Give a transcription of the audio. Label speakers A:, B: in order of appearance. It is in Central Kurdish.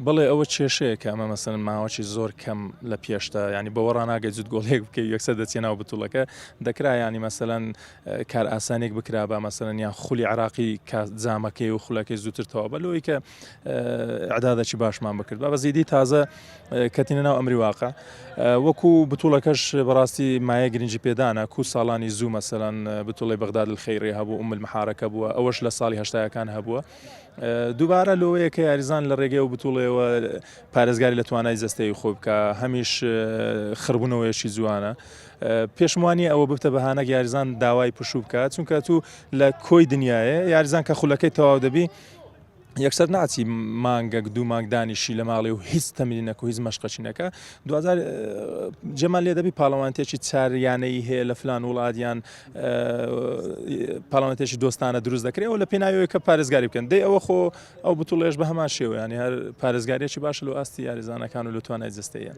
A: بەڵێ ئەوە کێشەیە کە ئەمە مەسەن ماوەی زۆر کەم لە پێشتا ینی بەوە ڕناگەی زود گۆڵێک بکەی یەکسەر دەچێ ناو بتوڵەکە دەکرا ینی مەسەەن کار ئاسانێک بکرا بە مەسەن یان خولی عراقی جامەکەی و خولەکەی زووتر تەوا بەلەوەی کە عدادەکی باشمان بکرد بە بەزیدی تازە کەتینە ناو ئەمری واقع وەکو بتوڵەکەش بەڕاستی مایە گرنگی پێدانە کو ساڵانی زوو مەسەەن بتوڵی بەغداد الخەیڕێ هەبوو المحارەکە بووە ئەوەش لە ساڵی هەشتاکان هەبووە دووبارە لەوەیە کە یاریزان لە ڕێگەی و بتوڵێەوە پارێزگاری لە توانای جەستەی خۆی بکە هەمیش خڕبوونەوەیەکی جوانە پێشموانی ئەوە بتە بەهانە یاریزان داوای پشوو بکات چونکە تو لە کۆی دنیاە یاریزان کە خولەکەی تەواو دەبی یەکسەر ناچی مانگەک دوو مانگدانیشی لە ماڵێ و هیچ تەمرینەکە و هیچ مەشقەچینەکە 2000 جەمان لێ دەبی پاڵەوانتێکی چاریانەی هەیە لە فلان وڵاتیان پاڵەوانتێکی دۆستانە دروست دەکرێت و لە پێناویەوە کە پارێزگاری بکەن دەی ئەوە خۆ ئەو بتوڵێش بە هەمان شێوە ینی هەر پارێزگاریەکی باشە لە ئاستی یاریزانەکان و لە توانای جەستەیە